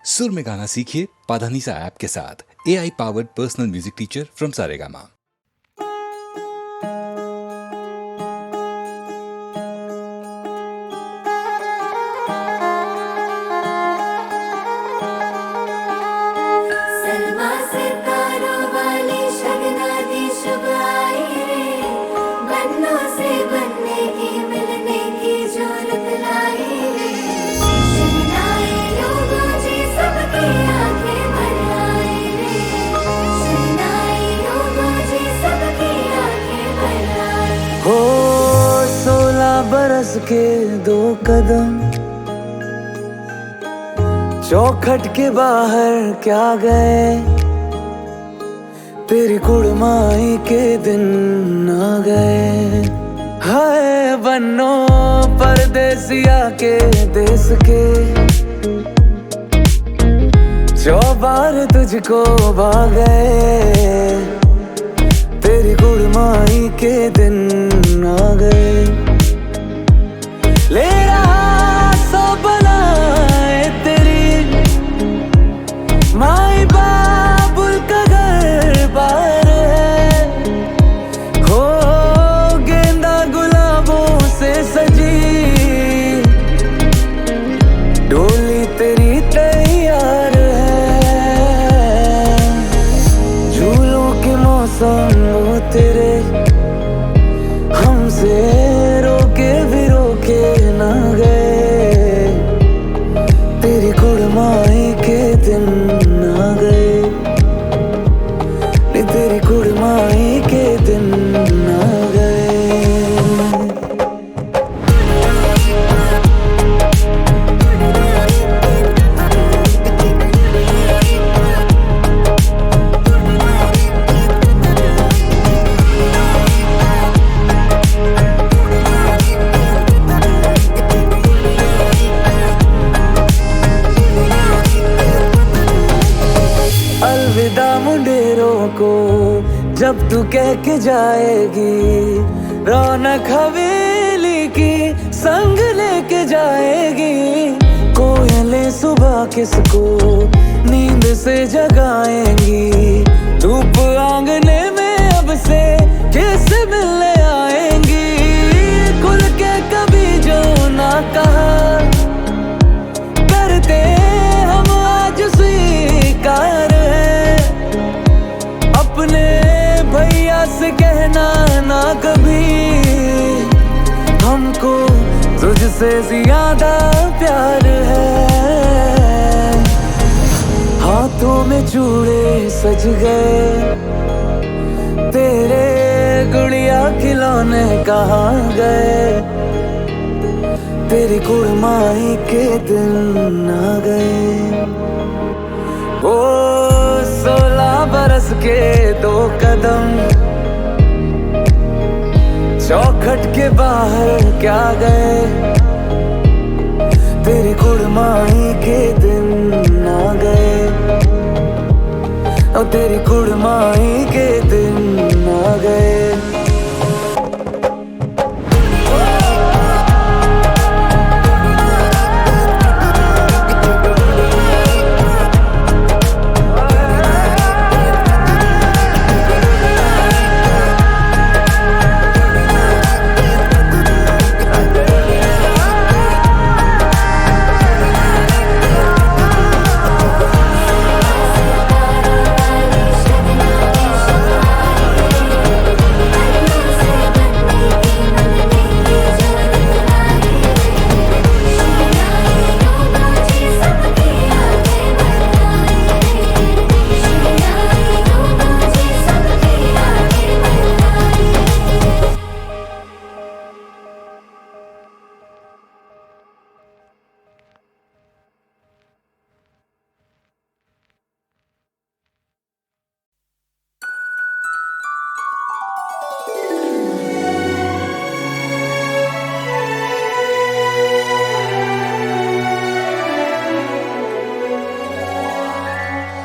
सुर में गाना सीखिए पाधानीसा ऐप के साथ। AI powered personal music teacher from Saregama. हो 16 बरस के 2 कदम चौखट के बाहर क्या गए, तेरी कुड़माई के दिन आ गए। हाय बन्नो परदेसिया के देश के, चौबार तुझको भाग गए, तेरी कुड़माई के दिन आ गए। ले रहा सो बनाए तेरी माई बाबुल का घर बार है, हो गेंदा गुलाबों से सजी डोली तेरी तैयार है। झूलों के मौसम वो तेरे हमसे रोके भी रोके ना गए, तेरी कुड़माई के दिन आ गए, तेरी कुड़माई के दिन आ गए। अलविदा मुंडेरों को जब तू कह के जाएगी, रौनक हवेली की संग लेके जाएगी। कोयलें सुबह किसको नींद से जगाएंगी, धूप आंगने में अब से कैसे मिलने आएंगी। खुल के कभी जो ना कहा करते हम आज स्वीकार है, अपने भैया से कहना ना कभी, हमको तुझसे ज्यादा प्यार है। हाथों में चूड़े सज गए, तेरे गुड़िया खिलौने कहाँ गए, तेरी कुड़माई के दिन आ गए। ओ 16 बरस के 2 कदम चौखट के बाहर क्या गए, तेरी कुड़माई के दिन आ गए, और तेरी कुड़माई के दिन आ गए।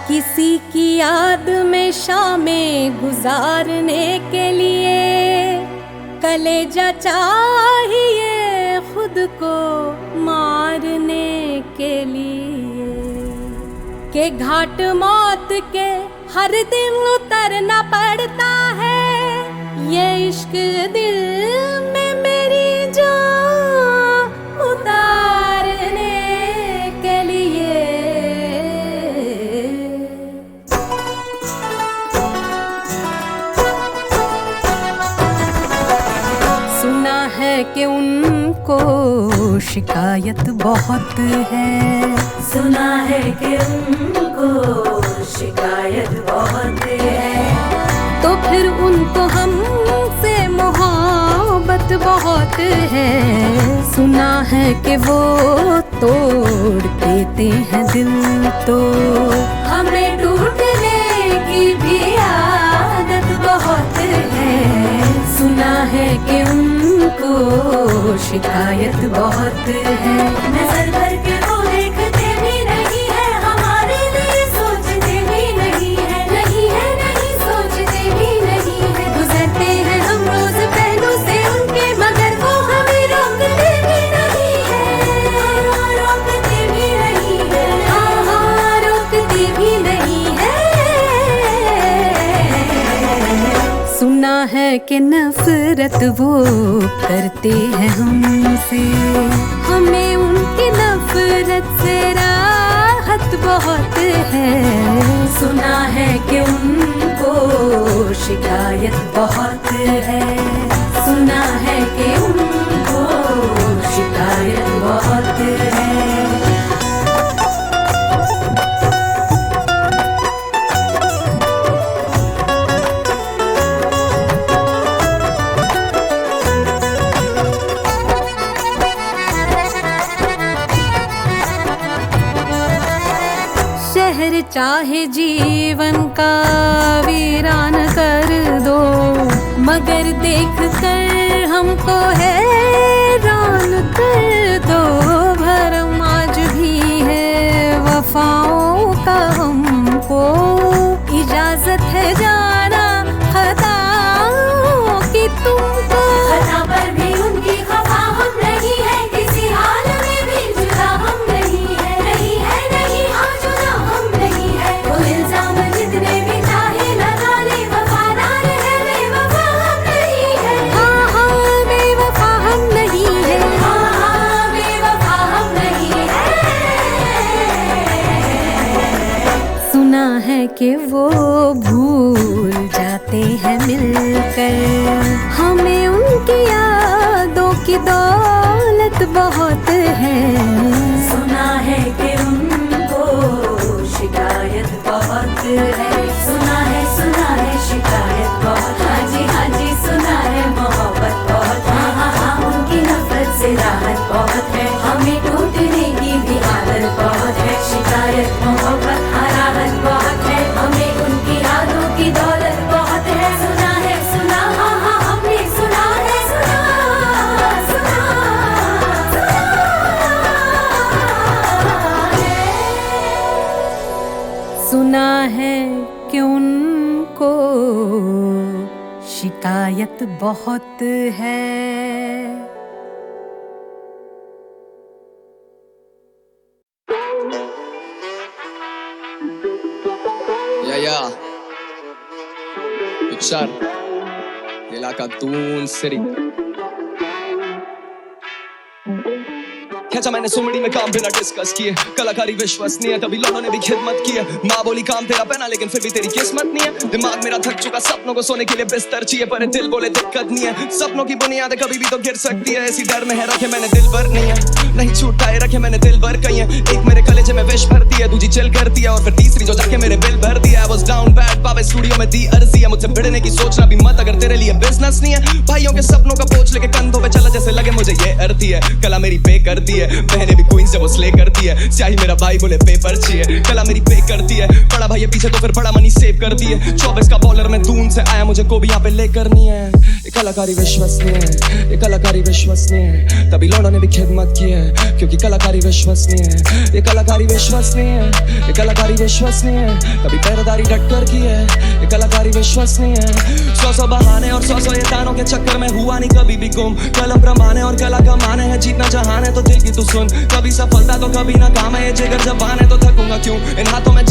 किसी की याद में शामें गुजारने के लिए कलेजा चाहिए खुद को मारने के लिए। के घाट मौत के हर दिन उतरना पड़ता है। ये इश्क दिल में मेरी जान उतारने के लिए। सुना है कि उनको शिकायत बहुत है। सुना है कि उनको शिकायत बहुत है। तो फिर उनको हमसे मोहब्बत बहुत है। सुना है कि वो तोड़ देते हैं दिल तो हमें टूटने की भी आदत बहुत है। सुना है कि उनको शिकायत बहुत है। नजर भर के वो देखते भी नहीं है, हमारे लिए सोचते भी नहीं है। नहीं है, नहीं सोचते भी नहीं है। गुजरते हैं हम रोज पहलू से उनके, मगर वो हमें रोकते भी नहीं है। रोकते भी नहीं है। हाँ, रोकते भी नहीं है। सुना है कि नफरत वो करते हैं हमसे, हमें उनकी नफरत से राहत बहुत है। सुना है कि उनको शिकायत बहुत है। सुना है कि उनको शिकायत बहुत है। शहर चाहे जीवन का वीरान कर दो, मगर देख कर हमको हैरान कर दो। भरम आज भी है वफाओं का हमको, इजाजत है जाना खताओं की तुमको। खता पर भी उनकी खफा हम नहीं है, किसी हाल में भी जुदा हम नहीं है। नहीं है, नहीं हाँ जुदा हम नहीं है। वो इल्जाम जितने भी चाहे लगा ले, वफादार है बेवफा हम नहीं है। हाँ हाँ बेवफा हम नहीं है। हाँ हाँ बेवफा हम नहीं है। सुना है कि वो भूल जाते हैं मिलकर, हमें उनकी यादों की दौलत बहुत है। सुना है कि उनको शिकायत बहुत है। सुना है शिकायत बहुत। हाँ जी सुना है मोहब्बत बहुत। हाँ हाँ हाँ उनकी नफरत से राहत बहुत है। हमें टूटने की भी आदत बहुत है। शिकायत मोहब्बत हाँ राहत बहुत है। हमें उनकी यादों की दौलत बहुत है। सुना है हाँ हाँ हमने सुना है। सुना है कि उनको शिकायत बहुत है। Ja. Picture. इलाका दून सिरी। खेचा मैंने सुमड़ी में काम बिना डिस्कस किए, कलाकारी विश्वसनीय तभी लोगों ने भी खिदमत की है। माँ बोली काम तेरा पहना लेकिन फिर भी तेरी किस्मत नहीं है। दिमाग मेरा थक चुका, सपनों को सोने के लिए बिस्तर चाहिए, पर दिल बोले दिक्कत नहीं है। सपनों की बुनियाद कभी भी तो गिर सकती है, इसी डर में है रखे मैंने दिल भर नहीं है। नहीं छूटाए रखे मैंने दिल भर कहीं है। एक मेरे कलेजे में विश भरती है, दूसरी चिल करती है, और फिर तीसरी जो जाके मेरे बिल भर दिया। I was down bad, पावे स्टूडियो में दी अर्जी है। मुझसे भिड़ने की सोचना भी मत, अगर तेरे लिए बिजनेस नहीं है। भाइयों के सपनों का बोझ लेके कंधों पे चला, जैसे लगे मुझे ये अर्थी है। कला मेरी पे करती है, बहने भी क्वींस जब वो स्ले करती है। स्याही मेरा भाई बोले पेपर चाहिए, कला मेरी पे करती है। बड़ा भाई है पीछे तो फिर बड़ा मनी सेव करती है। 24 का बॉलर में दून से आया, मुझे को भी यहाँ पे ले करनी है। ये कलाकारी विश्वसनीय है, ये कलाकारी विश्वसनीय है, तभी लौंडों ने भी खिदमत की है, क्योंकि कलाकारी विश्वसनीय है। ये कलाकारी विश्वसनीय है, ये कलाकारी विश्वसनीय है, कभी पैरदारी डट कर की है। ये कलाकारी विश्वसनीय है। 100 बहाने और 100 ये तानों के चक्कर में हुआ नहीं कभी भी गुम। कलम प्रमाणे और कला का माने है, जीतना जहान है तो दिल की तू सुन। कभी सफलता तो कभी ना काम है, ये जिगर जबान है तो थकूंगा क्यों। इन हाथों में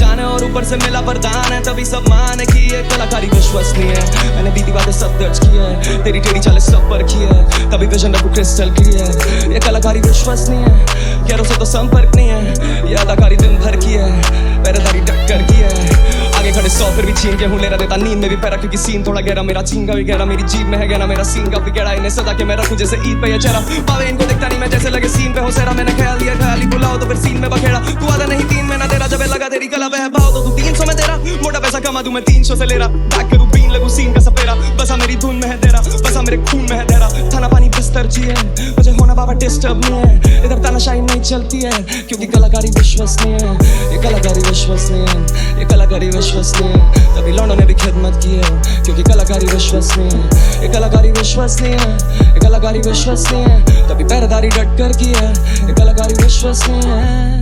ऊपर से मिला वरदान है तभी सब मान है कि ये कलाकारी विश्वसनीय है। मैंने बीती बातें सब दर्ज की है, तेरी टेढ़ी चालें सब पर की है, तभी विजन रखूं क्रिस्टल क्लियर। ये कलाकारी विश्वसनीय है, यारों से तो संपर्क नहीं है, ये अदाकारी दिन भर की है, पहरेदारी टक्कर की है। आगे खड़े 100 फिर भी छीन के हूँ ले रहा देता नींद में भी पैरा, क्योंकि सीन थोड़ा गहरा, मेरा चीन का भी गहरा, मेरी जीभ में है गहरा, मेरा सीन का भी गहरा। इन्हें सदा के मैं रखूं जैसे ईद पे ये चेहरा, पावे इनको दिखता नहीं मैं जैसे लगे सीन पे हो सेरा। मैंने ख्याल दिया ख्याली बुलाओ तो फिर सीन में बखेड़ा, तू आधा नहीं 3 में ना तेरा, जब लगा तेरी कला वह भाव तो तू 300 में तेरा। मोटा पैसा कमा दूं मैं 300 से ले रहा, बैक करूं बीन लगूं सीन का सपेरा, बसा मेरी धुन में है तेरा, बसा मेरे खून में है तेरा। खाना पानी बिस्तर जी है, मुझे होना बाबा डिस्टर्ब नहीं है, इधर तानाशाही नहीं चलती है, क्योंकि कलाकारी विश्वसनीय है। ये कलाकारी विश्वसनीय है, ये कलाकारी विश्वसनीय है, तभी लौंडों ने भी खिदमत की है, क्योंकि कलाकारी विश्वसनीय है। ये कलाकारी विश्वसनीय है, ये कलाकारी विश्वसनीय है, तभी पहरेदारी डट कर की है, ये कलाकारी विश्वसनीय है।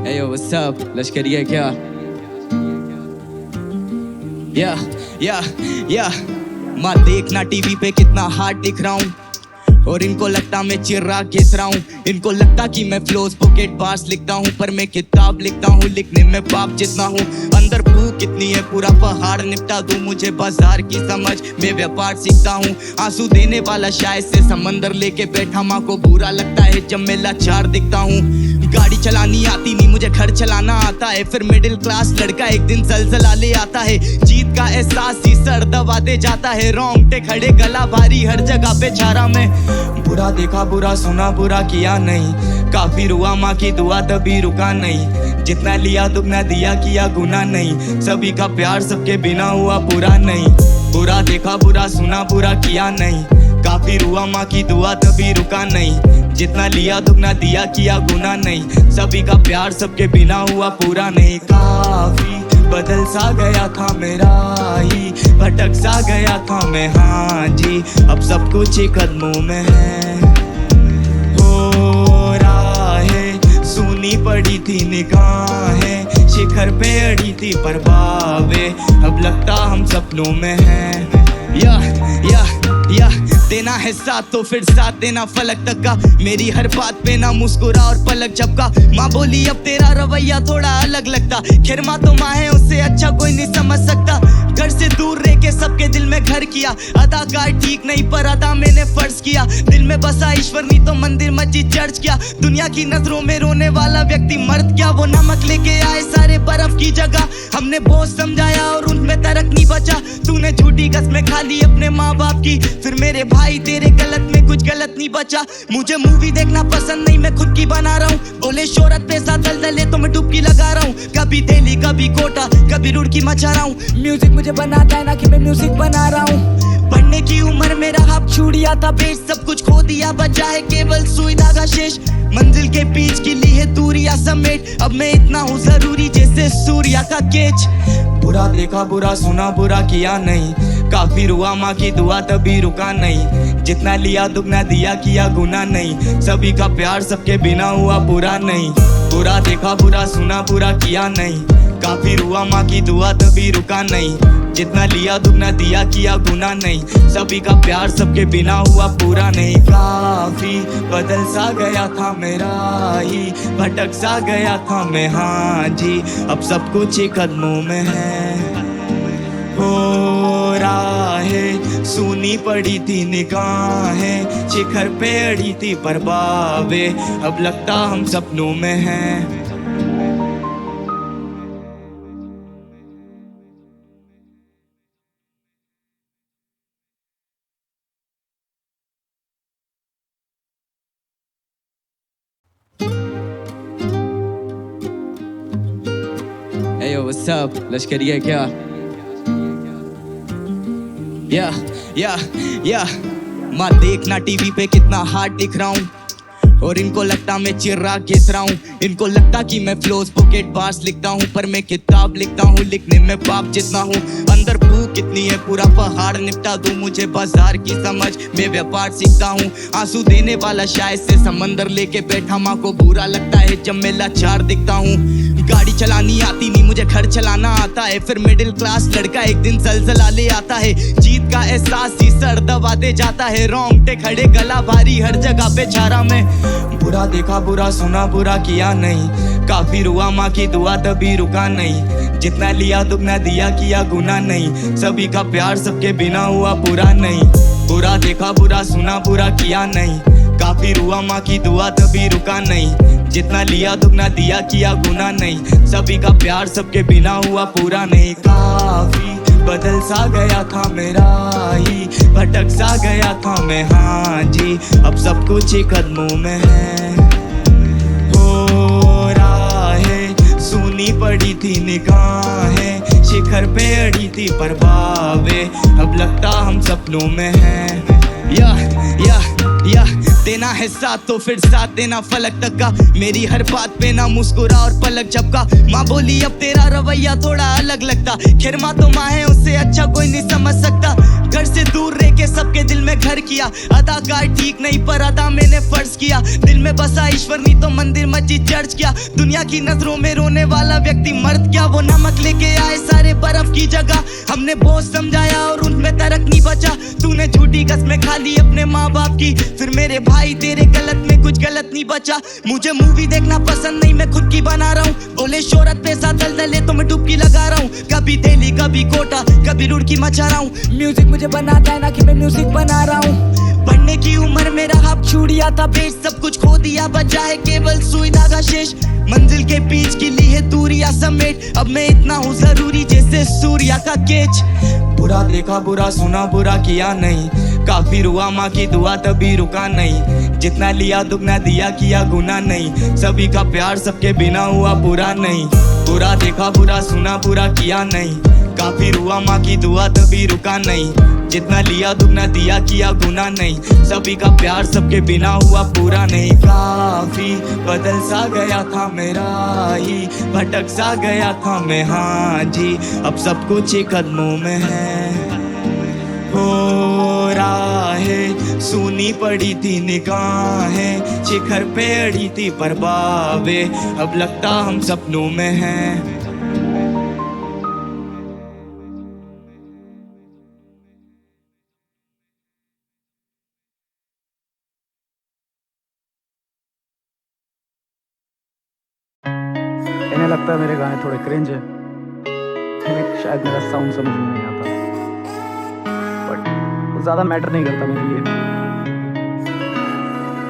Hey yo, what's up? लश्करी है क्या? या माँ देखना टीवी पे कितना हार्ड दिख रहा हूँ, और इनको लगता मैं चिर्रा घिस रहा हूँ। इनको लगता कि मैं फ्लोज पॉकेट बार्स लिखता हूँ, पर मैं किताब लिखता हूँ, लिखने में बाप जितना हूँ। अंदर भूख कितनी है पूरा पहाड़ निपटा दूँ, मुझे बाजार की समझ मैं व्यापार सीखता हूँ। आंसू देने वाला शायद से समंदर लेके बैठा, माँ को बुरा लगता है जब मैं लाचार दिखता हूँ। गाड़ी चलानी आती नहीं मुझे, घर चलाना आता है, फिर मिडिल क्लास लड़का एक दिन जलजला ले आता है। जीत का एहसास ही सर दबाते जाता है, रोंगटे खड़े गला भारी हर जगह पे छारा में। बुरा देखा बुरा सुना बुरा किया नहीं, काफी रुआ माँ की दुआ तभी रुका नहीं। जितना लिया दुगना दिया किया गुना नहीं, सभी का प्यार सबके बिना हुआ पूरा नहीं। बुरा देखा बुरा सुना बुरा किया नहीं, काफी रुआ माँ की दुआ तभी रुका नहीं। जितना लिया दुगना दिया किया गुना नहीं, सभी का प्यार सबके बिना हुआ पूरा नहीं। काफी बदल सा गया था मेरा ही, भटक सा गया था मैं, हाँ जी अब सब कुछ ही कदमों में है। हो राहें सुनी पड़ी थी निगाहें, शिखर पे अड़ी थी परवावे, अब लगता हम सपनों में है। या देना है साथ तो फिर साथ देना फलक तक का, मेरी हर बात पे ना मुस्कुरा और पलक झपका। माँ बोली अब तेरा रवैया थोड़ा अलग लगता, खैर माँ तो माँ है उससे अच्छा कोई नहीं समझ सकता। घर से दूर रह के सबके दिल में घर किया, अदाकार ठीक नहीं पर अदा मैंने फर्ज किया। दिल में बसा ईश्वर नहीं तो मंदिर मस्जिद चर्च किया, दुनिया की नजरों में रोने वाला व्यक्ति मर्द क्या। वो नमक लेके आए सारे बर्फ की जगह, हमने बोझ समझाया और उनमें तरक नहीं बचा। तूने झूठी कसमें खा ली अपने माँ बाप की, फिर मेरे भाई तेरे गलत में कुछ गलत नहीं बचा। मुझे मूवी देखना पसंद नहीं मैं खुद की बना रहा हूँ, बोले शोहरत पैसा दलदले तो मैं डुबकी लगा रहा हूँ। कभी दिल्ली कभी कोटा कभी रुड़की मचा रहा हूँ, म्यूजिक मुझे बनाता है ना कि मैं म्यूजिक बना रहा हूँ। पढ़ने की उम्र मेरा हक छूटिया था बेच, सब कुछ खो दिया बचा है केवल सुई धागा शेष। मंजिल के बीच की ली है दूरियां समेट, अब मैं इतना हूँ जरूरी जैसे सूर्या का केच। बुरा देखा बुरा सुना बुरा किया नहीं, काफी रुआ माँ की दुआ तभी रुका नहीं। जितना लिया दुगना दिया किया गुना नहीं, सभी का प्यार सबके बिना हुआ पूरा नहीं। बुरा देखा बुरा सुना बुरा किया नहीं, काफी रुआ माँ की दुआ तभी रुका नहीं। जितना लिया दुगना दिया किया गुना नहीं, सभी का प्यार सबके बिना हुआ पूरा नहीं। काफी बदल सा गया था मेरा ही, भटक सा गया था मैं, हाँ जी अब सब कुछ ही कदमों में है। हो राहें सुनी पड़ी थी निगाहें, शिखर पे अड़ी थी परवावे, अब लगता हम सपनों में हैं। Hey yo, what's up? लश्करी है क्या? या माँ देखना टीवी पे कितना हार्ड दिख रहा हूँ, और इनको लगता मैं चिर्रा घिस रहा हूँ। इनको लगता कि मैं फ्लोज पॉकेट बार्स लिखता हूँ, पर मैं किताब लिखता हूँ, लिखने में बाप जितना हूँ। अंदर भूख कितनी है पूरा पहाड़ निपटा दूँ, मुझे बाजार की समझ मैं व्यापार सीखता हूँ। आंसू देने वाला शायद से समंदर लेके बैठा, माँ को बुरा लगता है जब मैं लाचार दिखता हूँ। गाड़ी चलानी आती नहीं मुझे, घर चलाना आता है, फिर मिडिल क्लास लड़का एक दिन जलजला ले आता है। जीत का एहसास ही सर सर दबाते जाता है, रोंगटे खड़े गला भारी हर जगह पे छारा में। बुरा देखा बुरा सुना बुरा किया नहीं, काफी रुआ माँ की दुआ तभी रुका नहीं, जितना लिया दुगना दिया किया गुना नहीं, सभी का प्यार सबके बिना हुआ पूरा नहीं। बुरा देखा बुरा सुना बुरा किया नहीं, काफी रुआ माँ की दुआ तभी रुका नहीं, जितना लिया दुगना दिया किया गुना नहीं, सभी का प्यार सबके बिना हुआ पूरा नहीं। काफी बदल सा गया था मेरा ही, भटक सा गया था मैं, हाँ जी अब सब कुछ ही कदमों में है। हो राहें सुनी पड़ी थी निगाहें, शिखर पे अड़ी थी परवावें, अब लगता हम सपनों में है। या देना है साथ तो फिर साथ देना फलक तक का, मेरी हर बात पे ना मुस्कुरा और पलक झपका। माँ बोली अब तेरा रवैया थोड़ा अलग लगता, खैर माँ तो माँ है उससे अच्छा कोई नहीं समझ सकता। घर से दूर रह के सबके दिल में घर किया, अदाकार ठीक नहीं पर अदा मैंने फर्ज किया, दिल में बसा ईश्वर नहीं तो मंदिर मस्जिद चर्च किया। दुनिया की नजरों में रोने वाला व्यक्ति मर्द क्या, वो नमक लेके आए सारे बर्फ की जगह, हमने बोझ समझाया और उनमें तरक नहीं बचा। तूने झूठी कसमें खा ली अपने माँ बाप की, फिर मेरे भाई तेरे गलत में कुछ गलत नहीं बचा। मुझे मूवी देखना पसंद नहीं मैं खुद की बना रहा हूँ, बोले शोहरत पैसा दलदले तो मैं डुबकी लगा रहा हूँ, कभी दिल्ली कभी कोटा कभी रुड़की मचा रहा हूँ। म्यूजिक मुझे बनाता है ना कि मैं म्यूजिक बना रहा हूँ, पढ़ने की उम्र में रहा छुड़िया था बेच, सब कुछ खो दिया बचा है केवल सुई धागा शेष, मंजिल के बीच की ली है दूरिया समेट, अब मैं इतना हूँ जरूरी जैसे सूर्या का केच। बुरा देखा बुरा सुना बुरा किया नहीं, काफी रुआ माँ की दुआ तभी रुका नहीं, जितना लिया दुगना दिया किया गुना नहीं, सभी का प्यार सबके बिना हुआ पूरा नहीं। बुरा देखा बुरा सुना बुरा किया नहीं, काफी रुआ माँ की दुआ तभी रुका नहीं, जितना लिया दुगना दिया किया गुना नहीं, सभी का प्यार सबके बिना हुआ पूरा नहीं। काफी बदल सा गया था मेरा ही, भटक सा गया था मैं, हाँ जी अब सब कुछ ही कदमों में है। हो राहें सुनी पड़ी थी निगाहें, शिखर पे अड़ी थी परवावें, अब लगता हम सपनों में हैं। इन्हें लगता है मेरे गाने थोड़े क्रिंज है, इन्हें शायद मेरा साउंड समझ में नहीं आता, बट वो ज़्यादा मैटर नहीं करता मेरे लिए।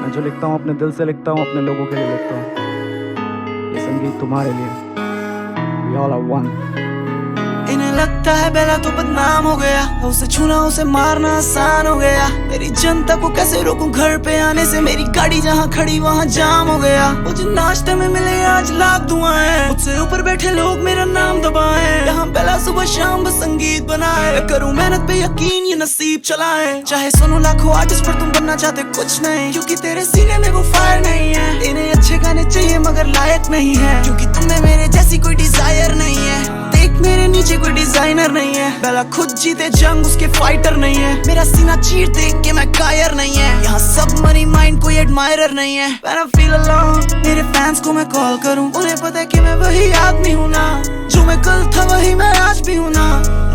मैं जो लिखता हूँ अपने दिल से लिखता हूँ, अपने लोगों के लिए लिखता हूँ, ये संगीत तुम्हारे लिए। We all are one। इन्हें लगता है बेला तो बदनाम हो गया, उसे छूना उसे मारना आसान हो गया, मेरी जनता को कैसे रोकूं घर पे आने से, मेरी गाड़ी जहाँ खड़ी वहाँ जाम हो गया। मुझे नाश्ते में मिले आज लाख दुआएं, मुझसे ऊपर बैठे लोग मेरा नाम दबाएं, यहाँ बेला सुबह शाम बस संगीत बनाए, मैं करूँ मेहनत पे यकीन ये नसीब चलाए। चाहे सुनो लाखों आर्टिस्ट पर तुम बनना चाहते कुछ नहीं, क्योंकि तेरे सीने में वो फायर नहीं है। इन्हें अच्छे गाने चाहिए मगर लायक नहीं है, क्योंकि तुम्हें मेरे जैसी कोई डिजायर नहीं है। देख मेरे नीचे कोई डिजाइनर नहीं है, बेला खुद जीते जंग उसके फाइटर नहीं है, मेरा सीना चीर देख के मैं कायर नहीं है, यहाँ सब मनी माइंड कोई एडमायरर नहीं है। When I feel alone, मेरे फैंस को मैं कॉल करूँ, उन्हें पता है कि मैं वही आदमी हूँ ना, जो मैं कल था वही मैं आज भी हूँ ना,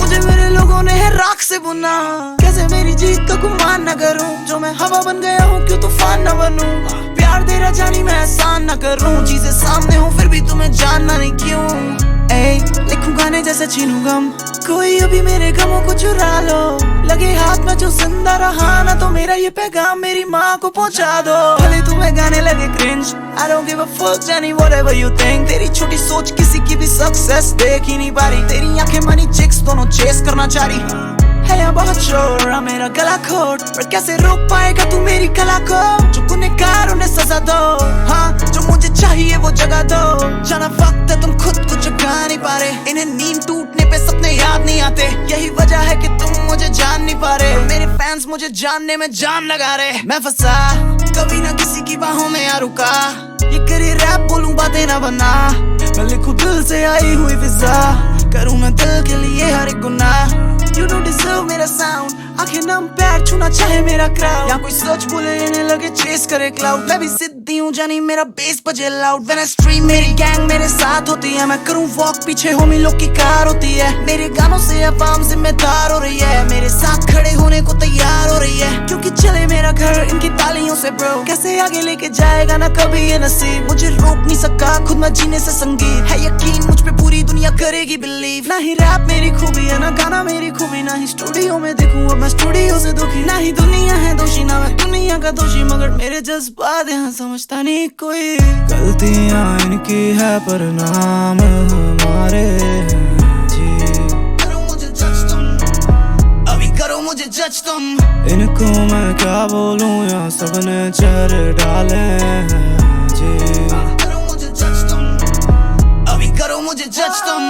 मुझे मेरे लोगों ने है राख से बुना, कैसे मेरी जीत का गुमान न करूँ, जो मैं हवा बन गया हूँ क्यों तूफान न बनूं, प्यार दे रहा जानी मैं एहसान न करूँ, चीजें सामने हूँ फिर भी तुम्हें जानना नहीं क्यों। लिखूं गाने जैसे छीनूं गम, कोई अभी मेरे गमों को चुरा लो, लगे हाथ में जो जिंदा रहा ना, तो मेरा ये पैगाम मेरी माँ को पहुँचा दो। भले तुम्हें गाने लगे cringe, I don't give a fuck Jenny whatever you think, तेरी छोटी सोच किसी की भी सक्सेस देख ही नहीं पा रही, तेरी आंखें मनी चिक्स दोनों चेस करना चाह रही है, यहाँ बहुत शोर मेरा गला खोट, पर कैसे रोक पाएगा तू मेरी कला को, जो गुनहगार उन्हें सजा दो, हाँ जो मुझे चाहिए वो जगह दो, जाना वक्त है तुम खुद को जगा नहीं पा रहे, इन्हें नींद टूटने पे सपने याद नहीं आते, यही वजह है कि तुम मुझे जान नहीं पा रहे, मेरे फैंस मुझे जानने में जान लगा रहे। मैं फंसा कभी ना किसी की बाहों में आ रुका, ये करे रैप बोलूं बातें ना बना, मैं लिखूं दिल से आई हुई फिजा, करूं मैं दिल के लिए हर एक गुनाह, You don't deserve मेरा साउंड, आंखें नम पैर छूना चाहे मेरा क्राउड, यहाँ कोई सच बोले इन्हें लगे चेस करे क्लाउड, मैं भी सिद्धि हूँ जानी मेरा बेस बजे लाउड, When I stream मेरी गैंग मेरे साथ होती है, मैं करूँ वॉक पीछे होमी लोग की कार होती है, मेरे गानों से अवाम जिम्मेदार हो रही है, मेरे साथ खड़े होने को तैयार रही है, क्योंकि चले मेरा घर इनकी तालियों से ब्रो। कैसे आगे लेके जाएगा ना कभी ये नसीब, मुझे रोक नहीं सका खुद मैं जीने से। संगीत है यकीन मुझ पे पूरी दुनिया करेगी बिलीव। ना ही रैप मेरी खूबी है ना गाना मेरी खूबी, ना ही स्टूडियो में देखूं अब मैं स्टूडियो से दुखी। ना ही दुनिया है दोषी ना मैं दुनिया का दोषी, मगर मेरे जज्बात यहाँ समझता नहीं कोई। गलतियाँ इनकी है पर नाम हमारे हैं जी। करो मुझे जज तुम, अभी करो मुझे जज तुम। इनको मैं क्या बोलूं यहाँ सबने चेहरे डाले हैं जी। करो मुझे जज तुम, अभी करो मुझे जज तुम।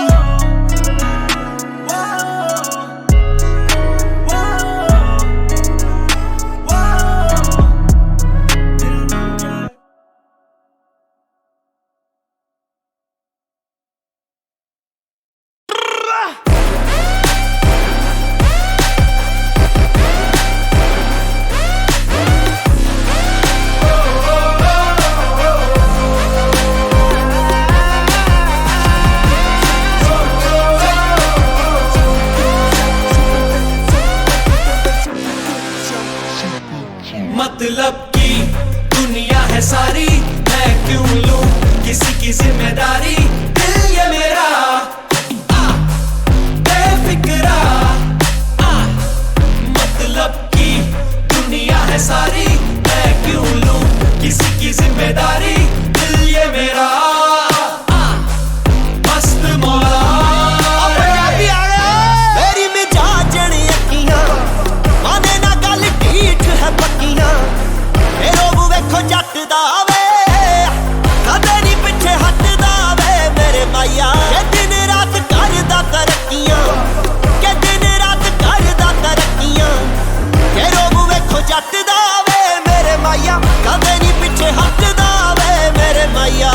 मतलब की दुनिया है सारी, मैं क्यों लूं किसी की जिम्मेदारी। दिल ये मेरा बेफिक्रा, मतलब की दुनिया है सारी, मैं क्यों लूं किसी की जिम्मेदारी। दिल ये मेरा मस्त मौला। मेरी मिजाज अखियां माने ना गल ठीक है पक्कियां। लोग वेखो जट दा वे कदे नहीं पिछे हटदा वे मेरे माया। के दिन रात करदा तरक्कियां, के दिन रात करदा तरक्कियां। के लोग वेखो जट दा वे मेरे माया, कदे नहीं पिछे हटदा वे मेरे माया।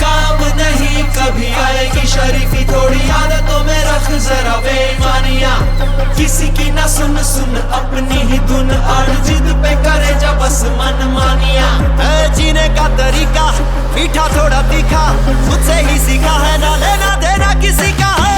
काम नहीं कभी आएगी शरीफी, थोड़ी आदतों में रख जरा बेईमानियां। किसी की ना सुन सुन अपनी ही धुन, अड़ जिद पे करे जा बस मन मानिया। जीने का तरीका मीठा थोड़ा तीखा, मुझसे ही सीखा है, ना लेना देना किसी का है।